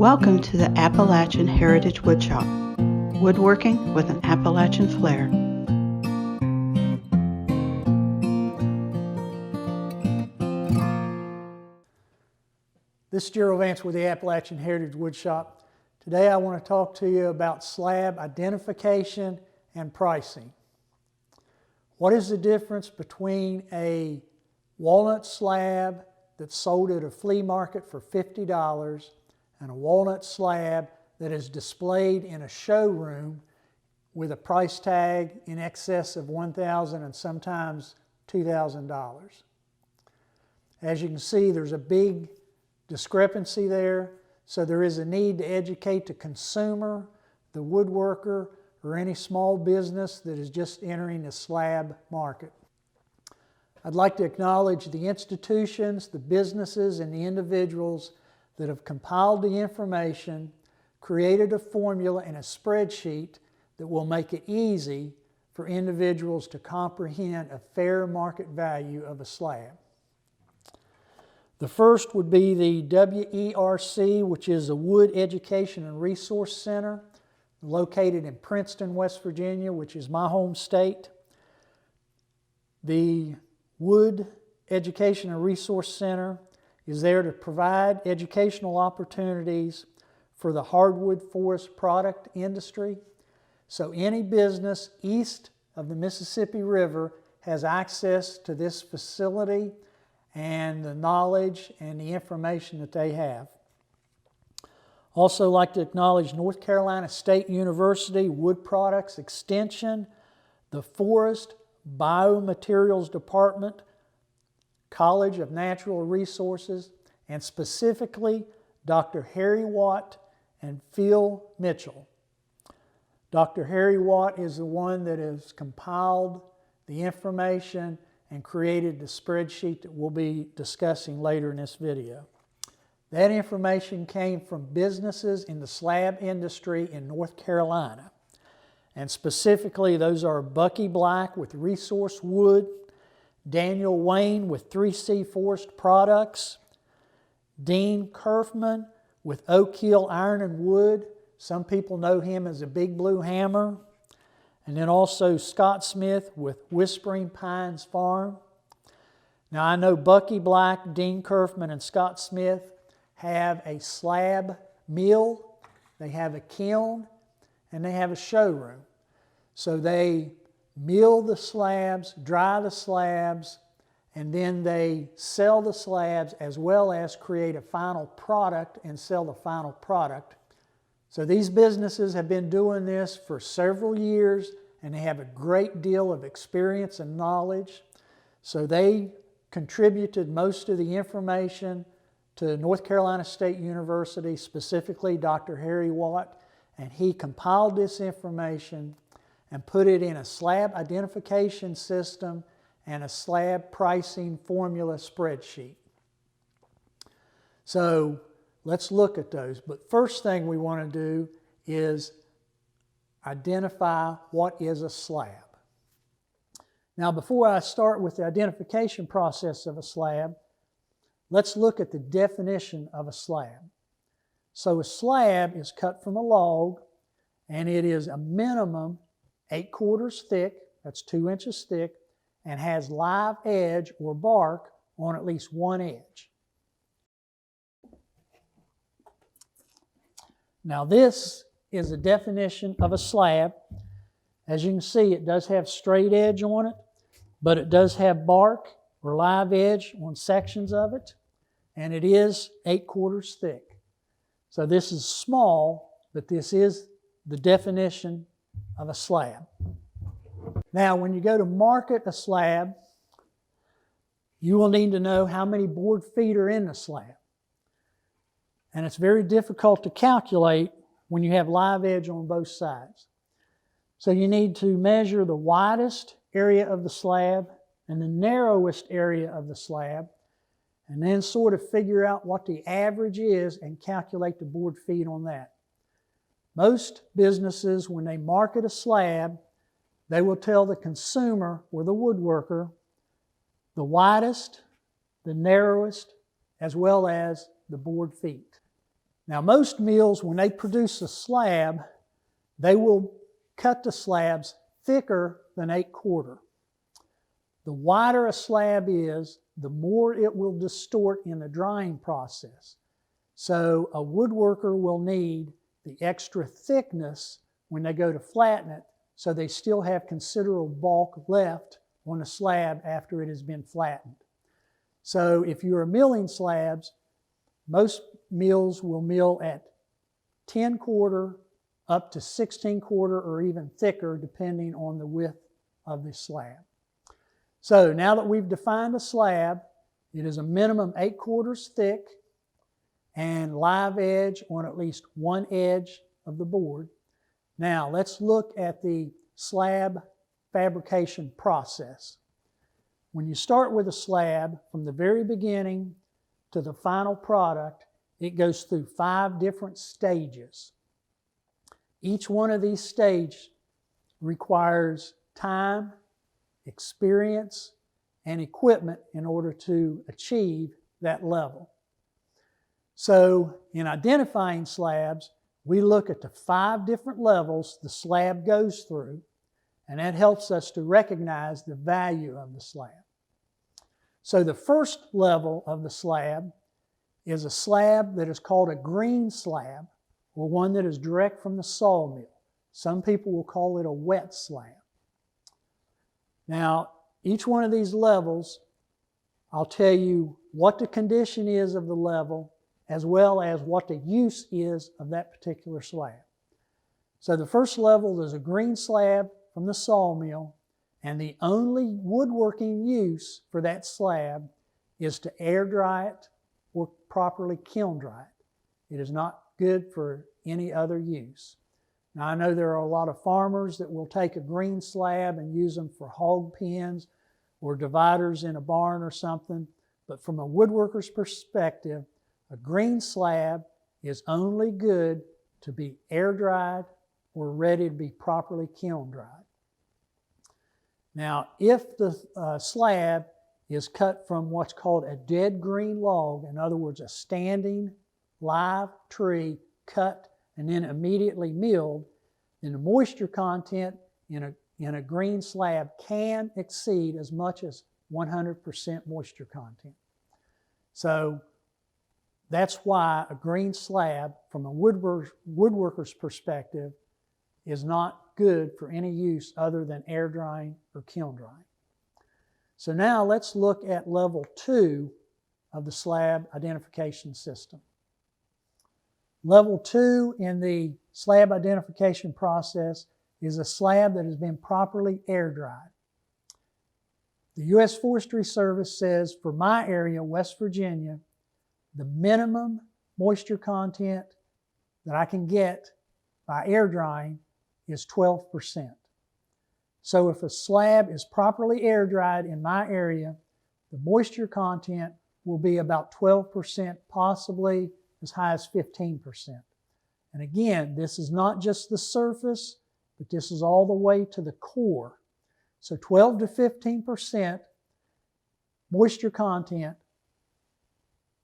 Welcome to the Appalachian Heritage Woodshop, woodworking with an Appalachian flair. This is Jerill Vance with the Appalachian Heritage Woodshop. Today I want to talk to you about slab identification and pricing. What is the difference between a walnut slab that's sold at a flea market for $50 and a walnut slab that is displayed in a showroom with a price tag in excess of $1,000 and sometimes $2,000? As you can see, there's a big discrepancy there, so there is a need to educate the consumer, the woodworker, or any small business that is just entering the slab market. I'd like to acknowledge the institutions, the businesses, and the individuals that have compiled the information, created a formula and a spreadsheet that will make it easy for individuals to comprehend a fair market value of a slab. The first would be the WERC, which is a Wood Education and Resource Center, located in Princeton, West Virginia, which is my home state. The Wood Education and Resource Center is there to provide educational opportunities for the hardwood forest product industry. So any business east of the Mississippi River has access to this facility and the knowledge and the information that they have. Also like to acknowledge North Carolina State University Wood Products Extension, the Forest Biomaterials Department, College of Natural Resources, and specifically Dr. Harry Watt and Phil Mitchell. Dr. Harry Watt is the one that has compiled the information and created the spreadsheet that we'll be discussing later in this video. That information came from businesses in the slab industry in North Carolina. And specifically, those are Bucky Black with Resource Wood, Daniel Wayne with 3C Forest Products, Dean Kerfman with Oak Hill Iron and Wood. Some people know him as a Big Blue Hammer. And then also Scott Smith with Whispering Pines Farm. Now I know Bucky Black, Dean Kerfman, and Scott Smith have a slab mill, they have a kiln, and they have a showroom. So they mill the slabs, dry the slabs, and then they sell the slabs as well as create a final product and sell the final product. So these businesses have been doing this for several years and they have a great deal of experience and knowledge. So they contributed most of the information to North Carolina State University, specifically Dr. Harry Watt, and he compiled this information and put it in a slab identification system and a slab pricing formula spreadsheet. So let's look at those. But first thing we want to do is identify what is a slab. Now before I start with the identification process of a slab, let's look at the definition of a slab. So a slab is cut from a log and it is a minimum 8/4 thick, that's 2 inches thick, and has live edge or bark on at least one edge. Now this is a definition of a slab. As you can see, it does have straight edge on it, but it does have bark or live edge on sections of it, and it is 8/4 thick. So this is small, but this is the definition of a slab. Now, when you go to market a slab, you will need to know how many board feet are in the slab. And it's very difficult to calculate when you have live edge on both sides. So you need to measure the widest area of the slab and the narrowest area of the slab, and then sort of figure out what the average is and calculate the board feet on that. Most businesses, when they market a slab, they will tell the consumer or the woodworker the widest, the narrowest, as well as the board feet. Now most mills, when they produce a slab, they will cut the slabs thicker than 8/4. The wider a slab is, the more it will distort in the drying process. So a woodworker will need the extra thickness when they go to flatten it, so they still have considerable bulk left on the slab after it has been flattened. So if you are milling slabs, most mills will mill at 10/4 up to 16/4 or even thicker depending on the width of the slab. So now that we've defined a slab, it is a minimum 8/4 thick and live edge on at least one edge of the board. Now let's look at the slab fabrication process. When you start with a slab, from the very beginning to the final product, it goes through 5 different stages. Each one of these stages requires time, experience, and equipment in order to achieve that level. So in identifying slabs, we look at the 5 different levels the slab goes through, and that helps us to recognize the value of the slab. So the first level of the slab is a slab that is called a green slab, or one that is direct from the sawmill. Some people will call it a wet slab. Now, each one of these levels, I'll tell you what the condition is of the level, as well as what the use is of that particular slab. So the first level is a green slab from the sawmill, and the only woodworking use for that slab is to air dry it or properly kiln dry it. It is not good for any other use. Now I know there are a lot of farmers that will take a green slab and use them for hog pens or dividers in a barn or something, but from a woodworker's perspective, a green slab is only good to be air dried or ready to be properly kiln dried. Now, if the slab is cut from what's called a dead green log, in other words, a standing live tree cut and then immediately milled, then the moisture content in a green slab can exceed as much as 100% moisture content. So that's why a green slab, from a woodworker's perspective, is not good for any use other than air drying or kiln drying. So now let's look at level 2 of the slab identification system. Level 2 in the slab identification process is a slab that has been properly air dried. The U.S. Forestry Service says for my area, West Virginia, the minimum moisture content that I can get by air drying is 12%. So if a slab is properly air dried in my area, the moisture content will be about 12%, possibly as high as 15%. And again, this is not just the surface, but this is all the way to the core. So 12 to 15% moisture content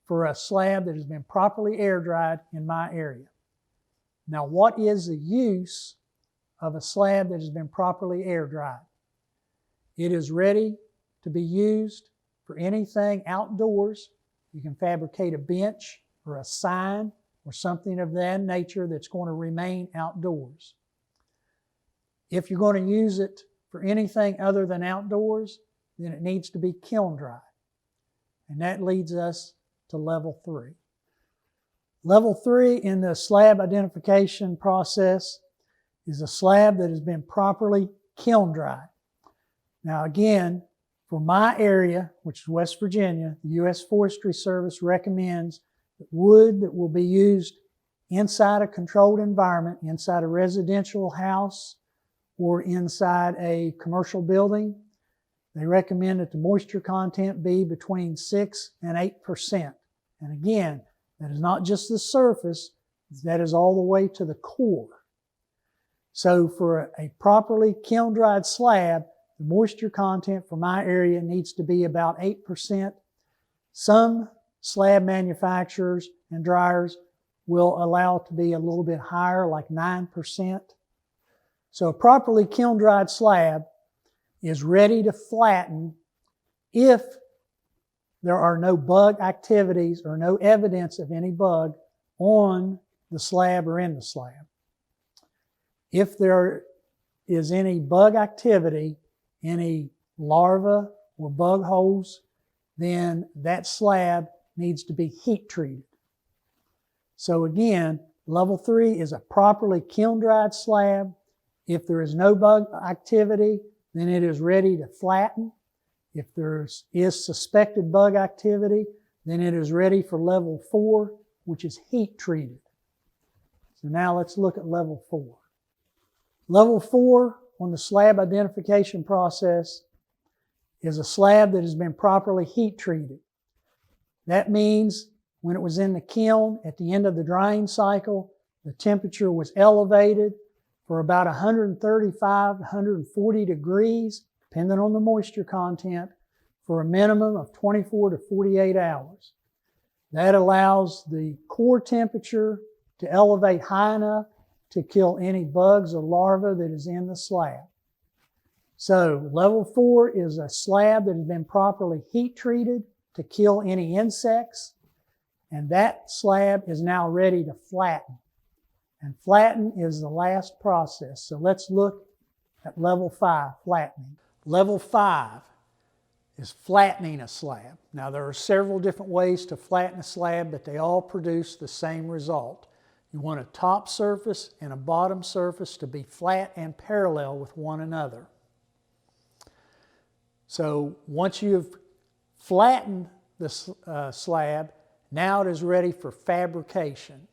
for a slab that has been properly air dried in my area. Now, what is the use of a slab that has been properly air dried? It is ready to be used for anything outdoors. You can fabricate a bench or a sign or something of that nature that's going to remain outdoors. If you're going to use it for anything other than outdoors, then it needs to be kiln dried. And that leads us to level 3. Level 3 in the slab identification process is a slab that has been properly kiln dried. Now again, for my area, which is West Virginia, the U.S. Forestry Service recommends that wood that will be used inside a controlled environment, inside a residential house or inside a commercial building, they recommend that the moisture content be between 6 and 8%. And again, that is not just the surface, that is all the way to the core. So for a properly kiln-dried slab, the moisture content for my area needs to be about 8%. Some slab manufacturers and dryers will allow it to be a little bit higher, like 9%. So a properly kiln-dried slab is ready to flatten if there are no bug activities or no evidence of any bug on the slab or in the slab. If there is any bug activity, any larvae or bug holes, then that slab needs to be heat treated. So again, level 3 is a properly kiln-dried slab. If there is no bug activity, then it is ready to flatten. If there is suspected bug activity, then it is ready for level 4, which is heat treated. So now let's look at level 4. Level 4 on the slab identification process is a slab that has been properly heat treated. That means when it was in the kiln at the end of the drying cycle, the temperature was elevated for about 135, 140 degrees, depending on the moisture content, for a minimum of 24 to 48 hours. That allows the core temperature to elevate high enough to kill any bugs or larvae that is in the slab. So level 4 is a slab that has been properly heat treated to kill any insects, and that slab is now ready to flatten. And flatten is the last process. So let's look at level 5, flattening. Level 5 is flattening a slab. Now there are several different ways to flatten a slab, but they all produce the same result. You want a top surface and a bottom surface to be flat and parallel with one another. So once you've flattened the slab, now it is ready for fabrication.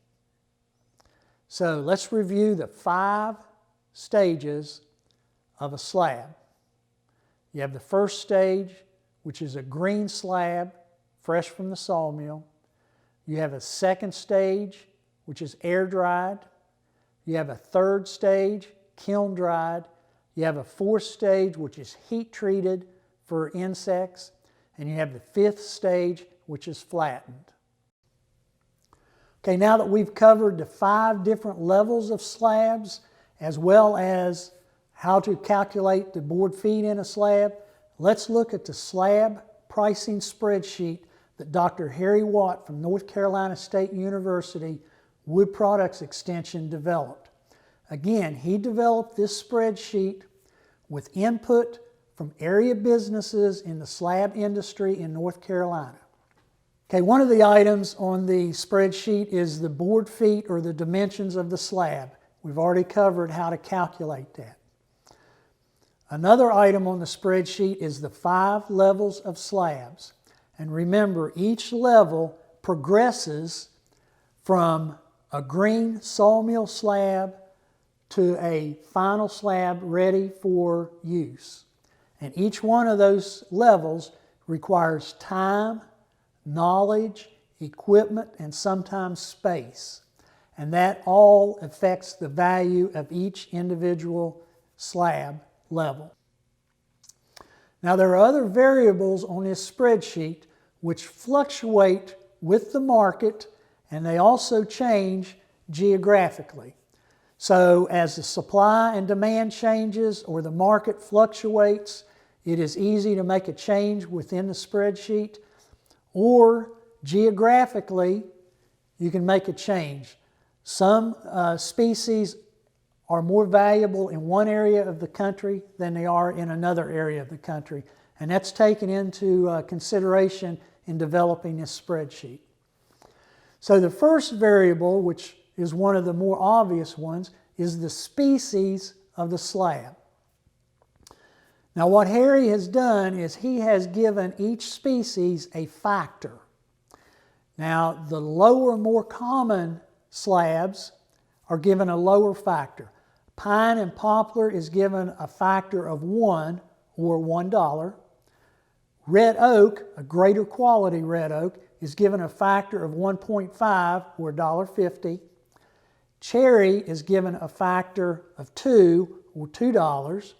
So let's review the 5 stages of a slab. You have the first stage, which is a green slab, fresh from the sawmill. You have a second stage, which is air dried. You have a third stage, kiln dried. You have a fourth stage, which is heat treated for insects. And you have the 5th stage, which is flattened. Okay, now that we've covered the 5 different levels of slabs, as well as how to calculate the board feet in a slab, let's look at the slab pricing spreadsheet that Dr. Harry Watt from North Carolina State University Wood Products Extension developed. Again, he developed this spreadsheet with input from area businesses in the slab industry in North Carolina. Okay, one of the items on the spreadsheet is the board feet or the dimensions of the slab. We've already covered how to calculate that. Another item on the spreadsheet is the 5 levels of slabs. And remember, each level progresses from a green sawmill slab to a final slab ready for use. And each one of those levels requires time, knowledge, equipment, and sometimes space. And that all affects the value of each individual slab level. Now there are other variables on this spreadsheet which fluctuate with the market, and they also change geographically. So as the supply and demand changes or the market fluctuates, it is easy to make a change within the spreadsheet, or geographically you can make a change. Some species are more valuable in one area of the country than they are in another area of the country. And that's taken into consideration in developing this spreadsheet. So the first variable, which is one of the more obvious ones, is the species of the slab. Now what Harry has done is he has given each species a factor. Now the lower, more common slabs are given a lower factor. Pine and poplar is given a factor of 1 or $1. Red oak, a greater quality red oak, is given a factor of 1.5 or $1.50. Cherry is given a factor of 2 or $2.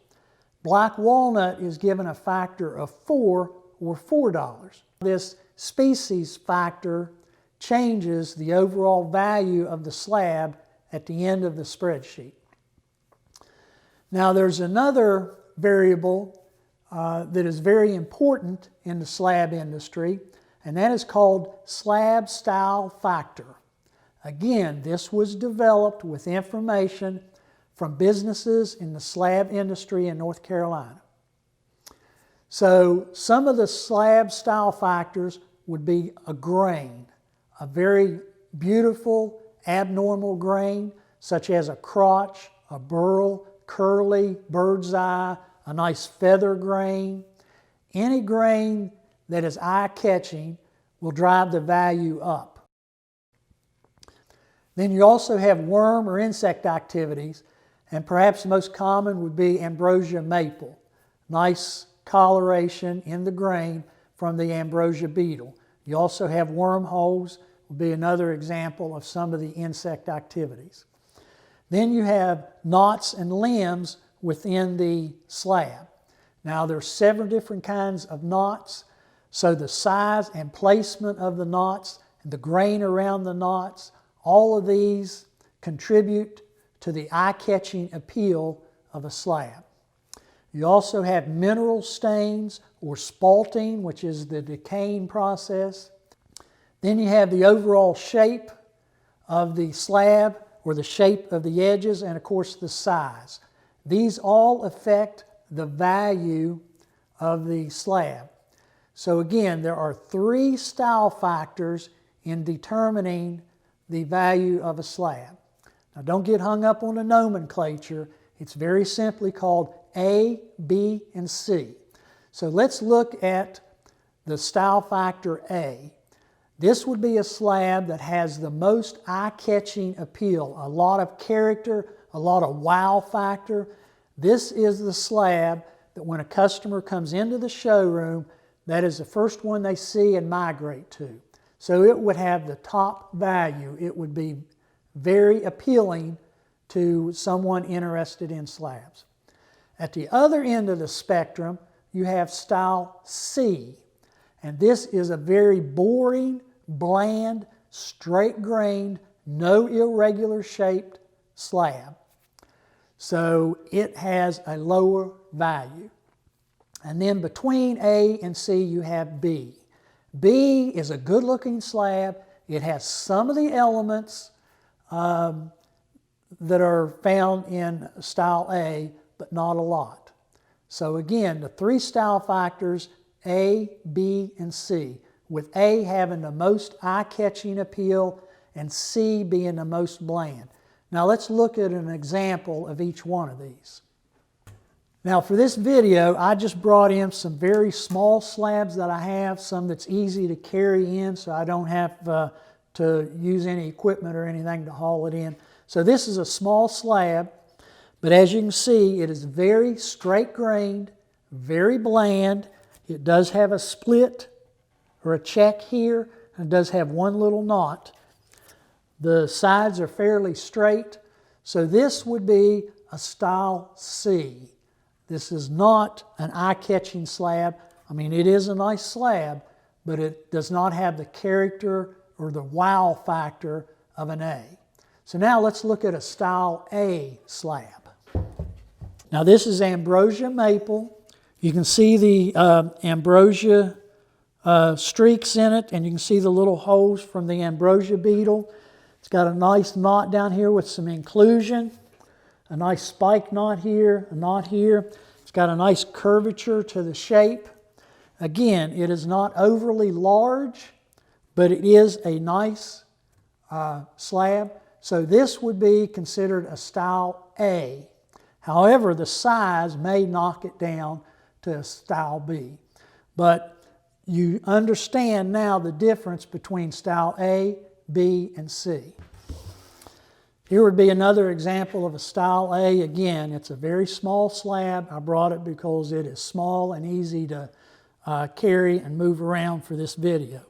Black walnut is given a factor of 4 or $4. This species factor changes the overall value of the slab at the end of the spreadsheet. Now there's another variable that is very important in the slab industry, and that is called slab style factor. Again, this was developed with information from businesses in the slab industry in North Carolina. So some of the slab style factors would be a grain, a very beautiful abnormal grain such as a crotch, a burl, curly, bird's eye, a nice feather grain. Any grain that is eye-catching will drive the value up. Then you also have worm or insect activities, and perhaps the most common would be ambrosia maple. Nice coloration in the grain from the ambrosia beetle. You also have wormholes, would be another example of some of the insect activities. Then you have knots and limbs within the slab. Now there's several different kinds of knots, so the size and placement of the knots and the grain around the knots, all of these contribute to the eye-catching appeal of a slab. You also have mineral stains or spalting, which is the decaying process. Then you have the overall shape of the slab, or the shape of the edges, and of course the size. These all affect the value of the slab. So again, there are 3 style factors in determining the value of a slab. Now don't get hung up on the nomenclature. It's very simply called A, B, and C. So let's look at the style factor A. This would be a slab that has the most eye-catching appeal, a lot of character, a lot of wow factor. This is the slab that when a customer comes into the showroom, that is the first one they see and migrate to. So it would have the top value. It would be very appealing to someone interested in slabs. At the other end of the spectrum, you have style C. And this is a very boring, bland, straight-grained, no irregular shaped slab. So it has a lower value. And then between A and C you have B. B is a good-looking slab. It has some of the elements that are found in style A, but not a lot. So again, the 3 style factors, A, B, and C, with A having the most eye-catching appeal and C being the most bland. Now let's look at an example of each one of these. Now for this video, I just brought in some very small slabs that I have, some that's easy to carry in so I don't have to use any equipment or anything to haul it in. So this is a small slab, but as you can see, it is very straight-grained, very bland. It does have a split or a check here, and it does have one little knot. The sides are fairly straight, so this would be a style C. This is not an eye-catching slab. I mean, it is a nice slab, but it does not have the character or the wow factor of an A. So now let's look at a style A slab. Now this is ambrosia maple. You can see the ambrosia streaks in it, and you can see the little holes from the ambrosia beetle. It's got a nice knot down here with some inclusion, a nice spike knot here, a knot here. It's got a nice curvature to the shape. Again, it is not overly large, but it is a nice slab. So this would be considered a style A. However, the size may knock it down to a style B. But you understand now the difference between style A, B, and C. Here would be another example of a style A. Again, it's a very small slab. I brought it because it is small and easy to carry and move around for this video.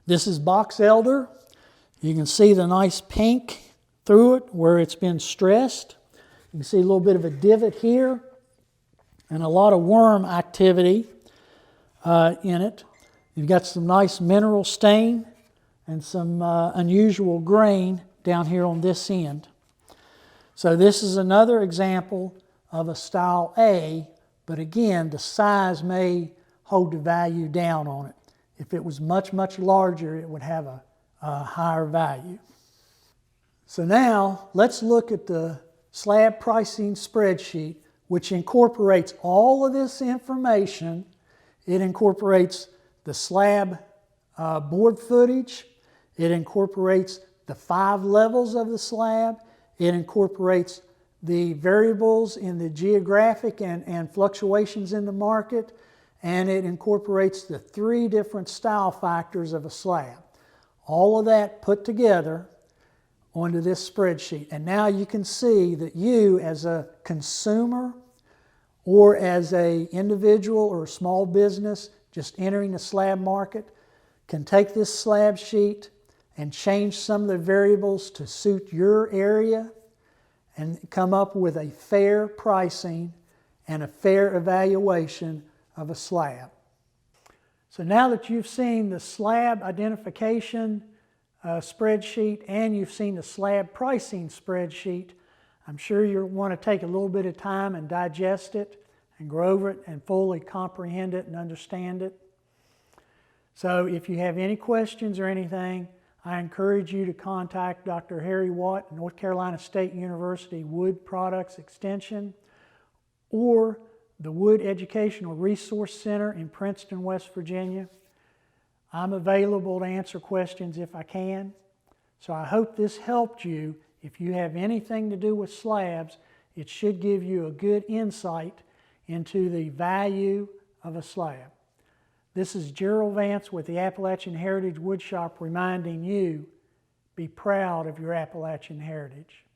This is box elder. You can see the nice pink through it where it's been stressed. You can see a little bit of a divot here and a lot of worm activity in it. You've got some nice mineral stain and some unusual grain down here on this end. So this is another example of a style A, but again, the size may hold the value down on it. If it was much, much larger, it would have a higher value. So now let's look at the slab pricing spreadsheet, which incorporates all of this information. It incorporates the slab board footage. It incorporates the 5 levels of the slab. It incorporates the variables in the geographic and fluctuations in the market. And it incorporates the 3 different style factors of a slab. All of that put together onto this spreadsheet. And now you can see that you, as a consumer or as an individual or a small business just entering the slab market, can take this slab sheet and change some of the variables to suit your area and come up with a fair pricing and a fair evaluation of a slab. So now that you've seen the slab identification spreadsheet and you've seen the slab pricing spreadsheet, I'm sure you'll want to take a little bit of time and digest it and go over it and fully comprehend it and understand it. So if you have any questions or anything, I encourage you to contact Dr. Harry Watt, North Carolina State University Wood Products Extension, or the Wood Educational Resource Center in Princeton, West Virginia. I'm available to answer questions if I can. So I hope this helped you. If you have anything to do with slabs, it should give you a good insight into the value of a slab. This is Jerill Vance with the Appalachian Heritage Woodshop reminding you, be proud of your Appalachian heritage.